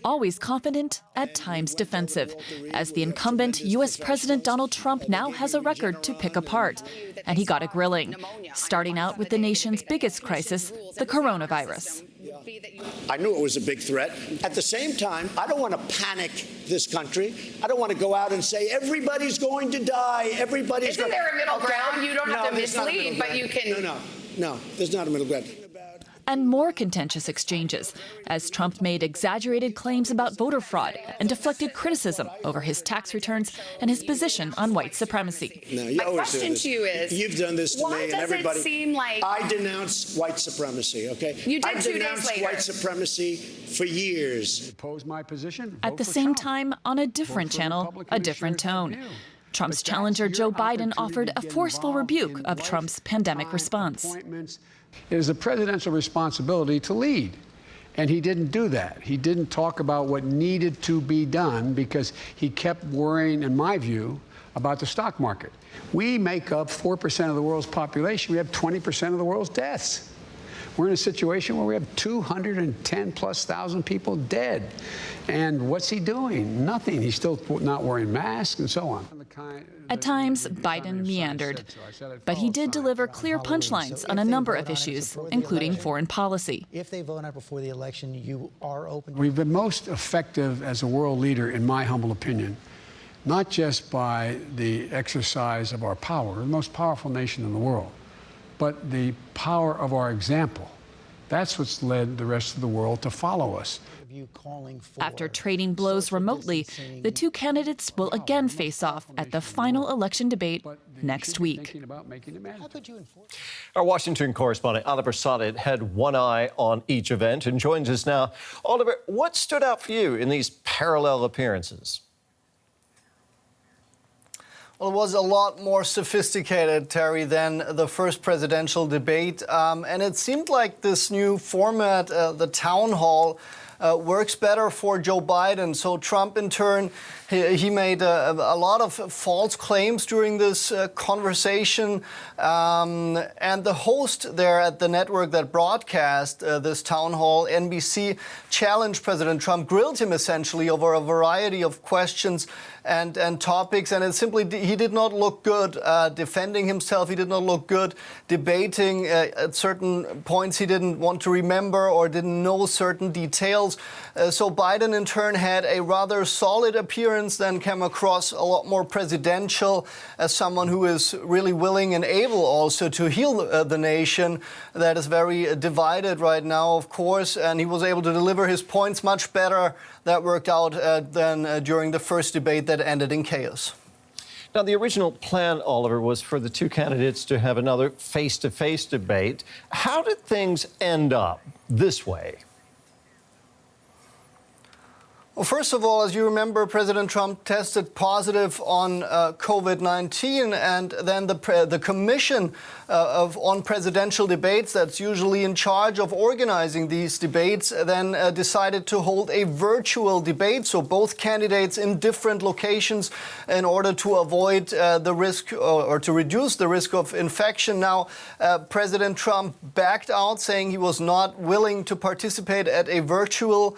Always confident, at times defensive. As the incumbent, U.S. President Donald Trump now has a record to pick apart. And he got a grilling, starting out with the nation's biggest crisis, the coronavirus. I knew it was a big threat. At the same time, I don't want to panic this country. I don't want to go out and say everybody's going to die. Everybody's Isn't there a middle ground? You don't have to mislead, but you can. No, there's not a middle ground. And more contentious exchanges as Trump made exaggerated claims about voter fraud and deflected criticism over his tax returns and his position on white supremacy. No, you My always question do this. to you is, you've done this to me and everybody. Why does it seem like I denounce white supremacy? Okay, you did I've 2 days denounced later. white supremacy for years. Oppose my position. At the same time, on a different channel, a different tone. Trump's challenger Joe Biden offered a forceful rebuke of Trump's pandemic response. It is a presidential responsibility to lead. And he didn't do that. He didn't talk about what needed to be done because he kept worrying, in my view, about the stock market. We make up 4% of the world's population. We have 20% of the world's deaths. We're in a situation where we have 210,000+ people dead. And what's he doing? Nothing. He's still not wearing masks and so on. At times, Biden meandered, but he did deliver clear punchlines on a number of issues, including foreign policy. If they vote on it before the election, you are open. We've been most effective as a world leader, in my humble opinion, not just by the exercise of our power, the most powerful nation in the world, but the power of our example. That's what's led the rest of the world to follow us. After trading blows remotely, the two candidates will again face off at the final election debate next week. Our Washington correspondent Oliver Sodett had one eye on each event and joins us now. Oliver, what stood out for you in these parallel appearances? Well, it was a lot more sophisticated, Terry, than the first presidential debate. And it seemed like this new format, the town hall, works better for Joe Biden. So Trump, in turn, he made a lot of false claims during this conversation. And the host there at the network that broadcast this town hall, NBC, challenged President Trump, grilled him essentially over a variety of questions and topics. And it simply, he did not look good defending himself. He did not look good debating at certain points he didn't want to remember or didn't know certain details. So Biden, in turn, had a rather solid appearance, then came across a lot more presidential as someone who is really willing and able also to heal the nation that is very divided right now, of course. And he was able to deliver his points much better. That worked out than during the first debate that ended in chaos. Now, the original plan, Oliver, was for the two candidates to have another face-to-face debate. How did things end up this way? Well, first of all, as you remember, President Trump tested positive on COVID-19, and then the Commission on Presidential Debates, that's usually in charge of organizing these debates, then decided to hold a virtual debate, so both candidates in different locations in order to avoid the risk or to reduce the risk of infection. Now, President Trump backed out, saying he was not willing to participate at a virtual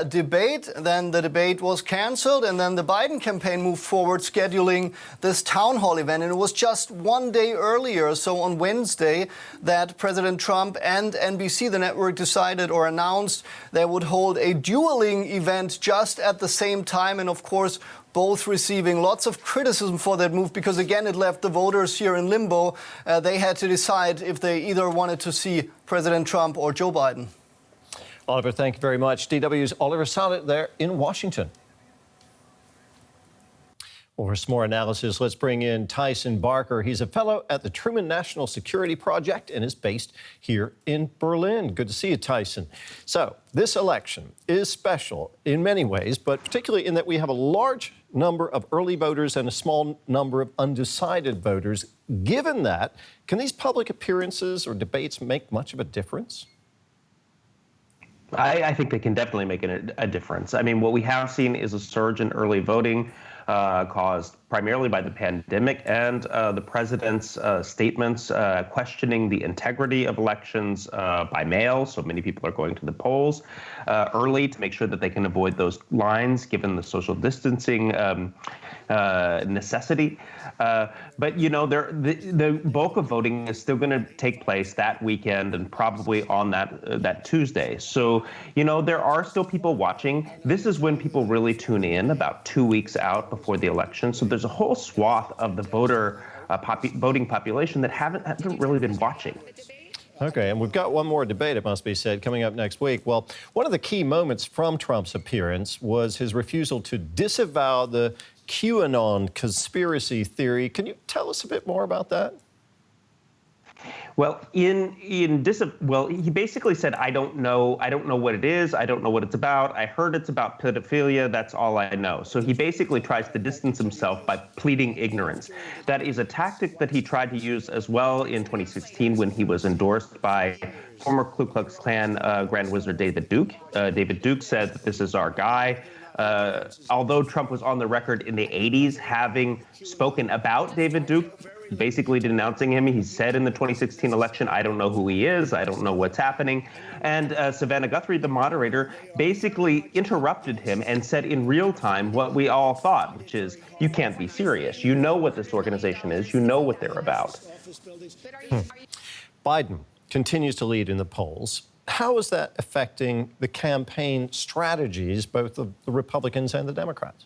debate. Then the debate was canceled, and then the Biden campaign moved forward, scheduling this town hall event. And it was just one day earlier, so on Wednesday, that President Trump and NBC, the network, decided or announced they would hold a dueling event just at the same time. And of course, both receiving lots of criticism for that move because, again, it left the voters here in limbo. They had to decide if they either wanted to see President Trump or Joe Biden. Oliver, thank you very much. DW's Oliver Sodett there in Washington. Well, for some more analysis, let's bring in Tyson Barker. He's a fellow at the Truman National Security Project and is based here in Berlin. Good to see you, Tyson. So this election is special in many ways, but particularly in that we have a large number of early voters and a small number of undecided voters. Given that, can these public appearances or debates make much of a difference? I think they can definitely make a difference. I mean, what we have seen is a surge in early voting. caused primarily by the pandemic and the president's statements questioning the integrity of elections by mail. So many people are going to the polls early to make sure that they can avoid those lines, given the social distancing necessity. But, you know, the bulk of voting is still going to take place that weekend and probably on that Tuesday. So, you know, there are still people watching. This is when people really tune in, about 2 weeks out before the election. So there's a whole swath of the voting population that haven't really been watching. Okay, and we've got one more debate, it must be said, coming up next week. Well, one of the key moments from Trump's appearance was his refusal to disavow the QAnon conspiracy theory. Can you tell us a bit more about that? Well, he basically said, I don't know what it is. I don't know what it's about. I heard it's about pedophilia. That's all I know. So he basically tries to distance himself by pleading ignorance. That is a tactic that he tried to use as well in 2016 when he was endorsed by former Ku Klux Klan Grand Wizard David Duke. David Duke said that this is our guy. Although Trump was on the record in the 80s having spoken about David Duke, basically denouncing him, he said in the 2016 election, I don't know who he is, I don't know what's happening. And Savannah Guthrie, the moderator, basically interrupted him and said in real time what we all thought, which is, you can't be serious. You know what this organization is. You know what they're about. Biden continues to lead in the polls. How is that affecting the campaign strategies, both of the Republicans and the Democrats?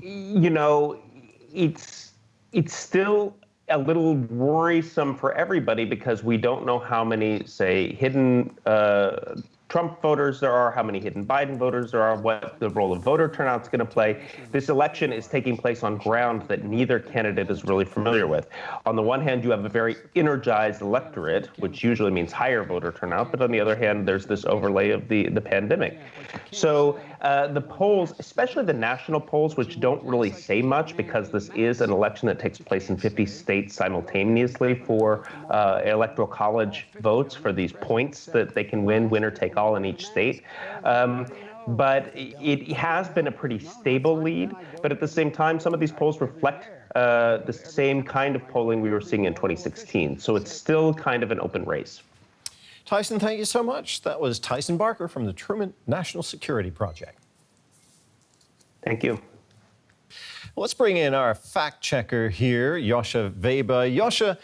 You know, it's still a little worrisome for everybody because we don't know how many, say, hidden Trump voters there are, how many hidden Biden voters there are, what the role of voter turnout is going to play. This election is taking place on ground that neither candidate is really familiar with. On the one hand, you have a very energized electorate, which usually means higher voter turnout. But on the other hand, there's this overlay of the pandemic. So the polls, especially the national polls, which don't really say much because this is an election that takes place in 50 states simultaneously for electoral college votes for these points that they can win, winner take all in each state. But it has been a pretty stable lead. But at the same time, some of these polls reflect the same kind of polling we were seeing in 2016. So it's still kind of an open race. Tyson, thank you so much. That was Tyson Barker from the Truman National Security Project. Thank you. Let's bring in our fact checker here, Joscha Weber. Joscha,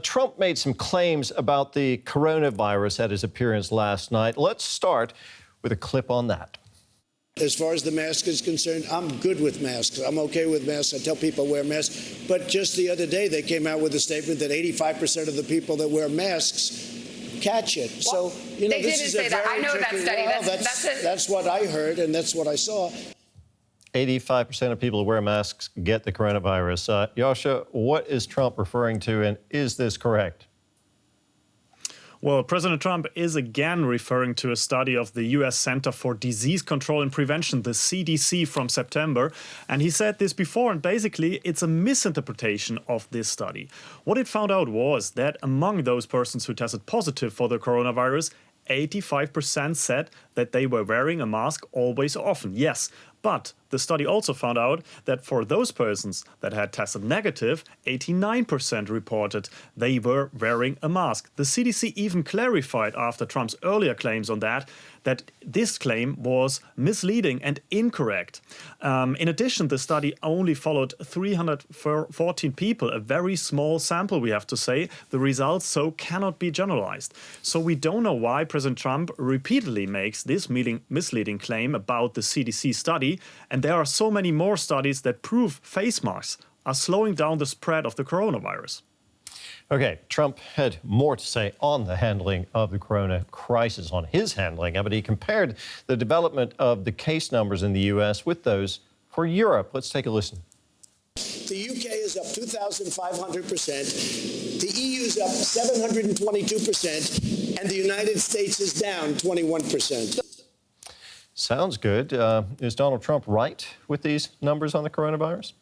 Trump made some claims about the coronavirus at his appearance last night. Let's start with a clip on that. As far as the mask is concerned, I'm good with masks. I'm okay with masks. I tell people wear masks. But just the other day, they came out with a statement that 85% of the people that wear masks catch it. Well, so, you know, they this didn't is say a that. very I know that tricky, study. Well, that's what I heard, and that's what I saw. 85% of people who wear masks get the coronavirus. Joscha, what is Trump referring to, and is this correct? Well, President Trump is again referring to a study of the U.S. Center for Disease Control and Prevention, the CDC, from September. And he said this before, and basically it's a misinterpretation of this study. What it found out was that among those persons who tested positive for the coronavirus, 85% said that they were wearing a mask always often. Yes, but the study also found out that for those persons that had tested negative, 89% reported they were wearing a mask. The CDC even clarified after Trump's earlier claims on that this claim was misleading and incorrect. In addition, the study only followed 314 people, a very small sample, we have to say. The results so cannot be generalized. So we don't know why President Trump repeatedly makes this misleading claim about the CDC study. And there are so many more studies that prove face masks are slowing down the spread of the coronavirus. Okay, Trump had more to say on the handling of the corona crisis, on his handling of it. He compared the development of the case numbers in the U.S. with those for Europe. Let's take a listen. The UK is up 2,500%. The EU is up 722%. And the United States is down 21%. Sounds good. Is Donald Trump right with these numbers on the coronavirus?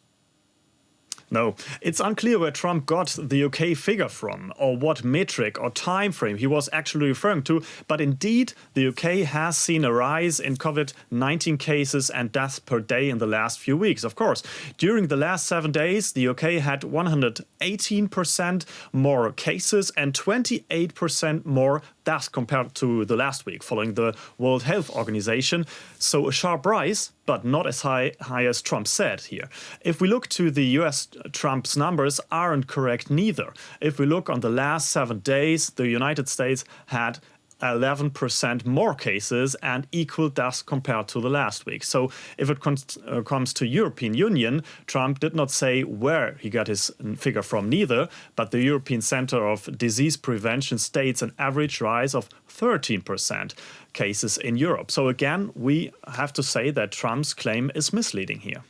No, it's unclear where Trump got the UK figure from or what metric or time frame he was actually referring to. But indeed, the UK has seen a rise in COVID-19 cases and deaths per day in the last few weeks. Of course, during the last 7 days, the UK had 118% more cases and 28% more deaths compared to the last week following the World Health Organization. So a sharp rise, but not as high as Trump said here. If we look to the US, Trump's numbers aren't correct neither. If we look on the last 7 days, the United States had 11% more cases and equal deaths compared to the last week. So if it comes to European Union, Trump did not say where he got his figure from neither, but the European Center of Disease Prevention states an average rise of 13% cases in Europe. So again, we have to say that Trump's claim is misleading here.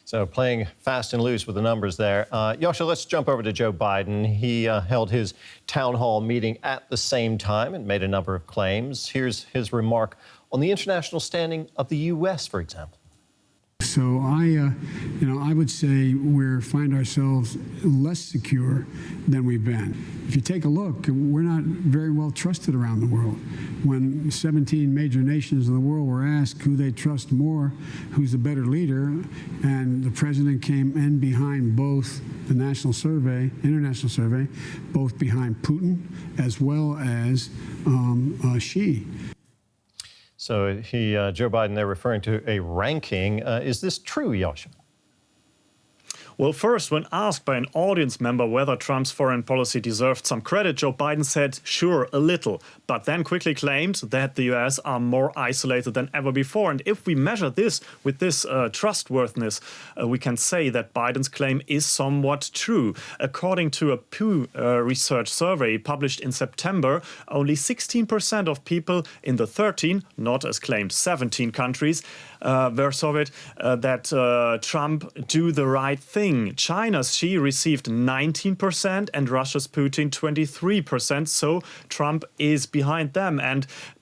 So playing fast and loose with the numbers there. Yasha, let's jump over to Joe Biden. He held his town hall meeting at the same time and made a number of claims. Here's his remark on the international standing of the U.S., for example. So I would say we find ourselves less secure than we've been. If you take a look, we're not very well trusted around the world. When 17 major nations in the world were asked who they trust more, who's the better leader, and the president came in behind both the international survey, both behind Putin as well as Xi. So Joe Biden, they're referring to a ranking. Is this true, Yasha? Well, first, when asked by an audience member whether Trump's foreign policy deserved some credit, Joe Biden said, sure, a little, but then quickly claimed that the US are more isolated than ever before. And if we measure this with this trustworthiness, we can say that Biden's claim is somewhat true. According to a Pew Research survey published in September, only 16% of people in the 13, not as claimed 17 countries, were surveyed that Trump do the right thing. China's Xi received 19% and Russia's Putin 23%. So Trump is behind them.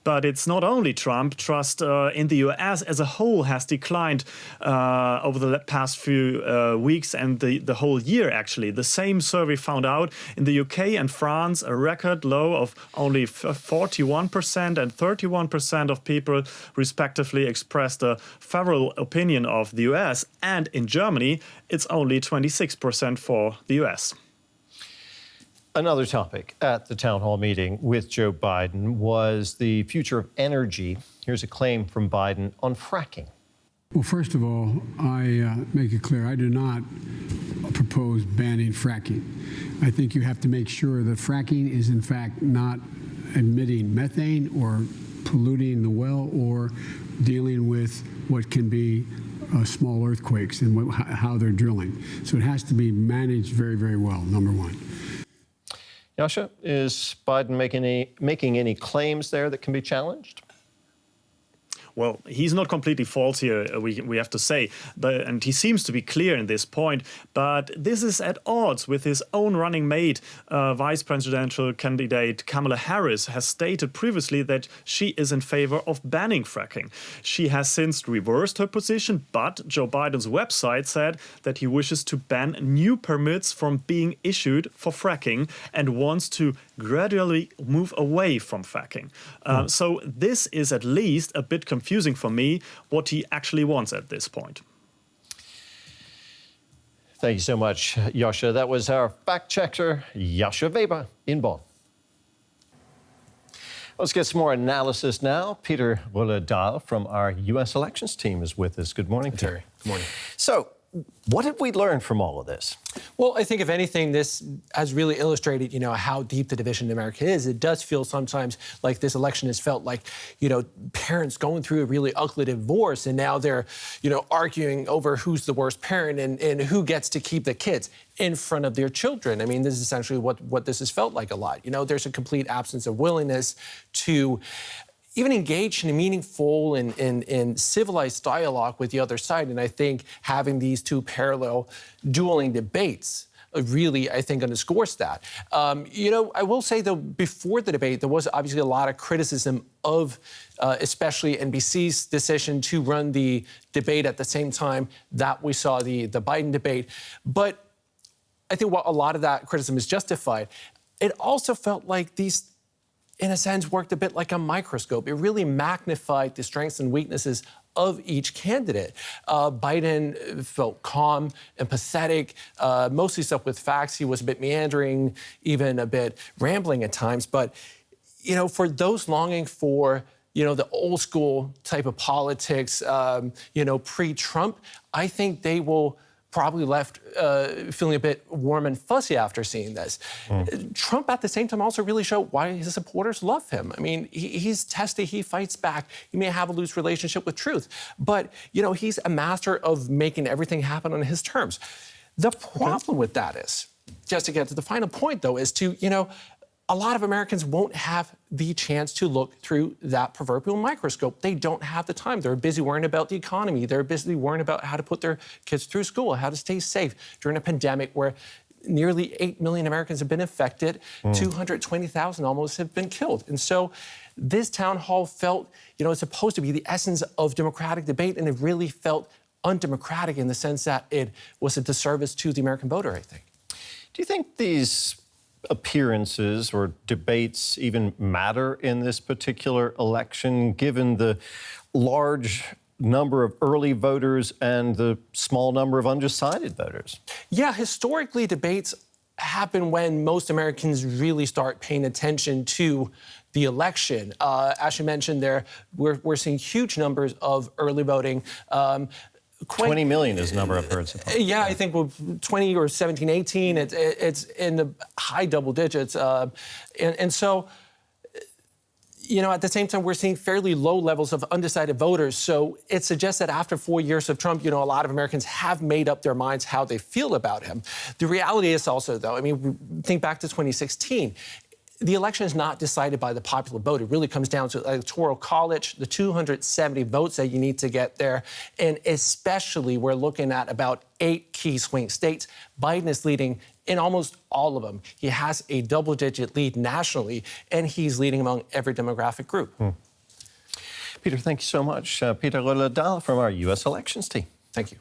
But it's not only Trump. Trust in the US as a whole has declined over the past few weeks and the whole year, actually. The same survey found out in the UK and France a record low of only 41% and 31% of people respectively expressed a favorable opinion of the US. And in Germany, it's only 26% for the US. Another topic at the town hall meeting with Joe Biden was the future of energy. Here's a claim from Biden on fracking. Well, first of all, I make it clear I do not propose banning fracking. I think you have to make sure that fracking is in fact not emitting methane or polluting the well or dealing with what can be small earthquakes and how they're drilling. So it has to be managed very, very well, number one. Yasha, is Biden making any claims there that can be challenged? Well, he's not completely false here, we have to say, and he seems to be clear in this point, but this is at odds with his own running mate, vice presidential candidate Kamala Harris has stated previously that she is in favor of banning fracking. She has since reversed her position, but Joe Biden's website said that he wishes to ban new permits from being issued for fracking and wants to gradually move away from fracking. So this is at least a bit confusing for me what he actually wants at this point. Thank you so much, Yasha. That was our fact checker, Yasha Weber in Bonn. Let's get some more analysis now. Peter Wolle-Dahl from our U.S. elections team is with us. Good morning, Terry. Good morning. So, what did we learn from all of this? Well, I think if anything, this has really illustrated, how deep the division in America is. It does feel sometimes like this election has felt like, parents going through a really ugly divorce, and now they're, arguing over who's the worst parent and who gets to keep the kids in front of their children. I mean, this is essentially what this has felt like a lot. There's a complete absence of willingness to even engage in a meaningful and civilized dialogue with the other side. And I think having these two parallel dueling debates really, I think, underscores that. I will say, though, before the debate, there was obviously a lot of criticism of especially NBC's decision to run the debate at the same time that we saw the Biden debate. But I think while a lot of that criticism is justified, it also felt like these, in a sense, worked a bit like a microscope. It really magnified the strengths and weaknesses of each candidate. Biden felt calm and pathetic, mostly stuff with facts. He was a bit meandering, even a bit rambling at times. But, you know, for those longing for, you know, the old school type of politics, you know, pre-Trump, I think they will probably left feeling a bit warm and fuzzy after seeing this. Trump, at the same time, also really showed why his supporters love him. I mean, he's testy, he fights back. He may have a loose relationship with truth, but, you know, he's a master of making everything happen on his terms. The problem with that is, just to get to the final point, though, is to, you know, a lot of Americans won't have the chance to look through that proverbial microscope. They don't have the time. They're busy worrying about the economy. They're busy worrying about how to put their kids through school, how to stay safe during a pandemic where nearly 8 million Americans have been infected, 220,000 almost have been killed. And so this town hall felt, you know, it's supposed to be the essence of democratic debate, and it really felt undemocratic in the sense that it was a disservice to the American voter, I think. Do you think these appearances or debates even matter in this particular election, given the large number of early voters and the small number of undecided voters? Yeah, historically, debates happen when most Americans really start paying attention to the election. As you mentioned there, we're seeing huge numbers of early voting. 20 million is the number I've heard so far. Yeah, I think 20 or 17, 18, it's in the high double digits. And so, you know, at the same time, we're seeing fairly low levels of undecided voters. So it suggests that after 4 years of Trump, you know, a lot of Americans have made up their minds how they feel about him. The reality is also, though, I mean, think back to 2016. The election is not decided by the popular vote. It really comes down to the Electoral College, the 270 votes that you need to get there. And especially, we're looking at about 8 key swing states. Biden is leading in almost all of them. He has a double-digit lead nationally, and he's leading among every demographic group. Peter, thank you so much. Peter Roledal from our U.S. elections team. Thank you.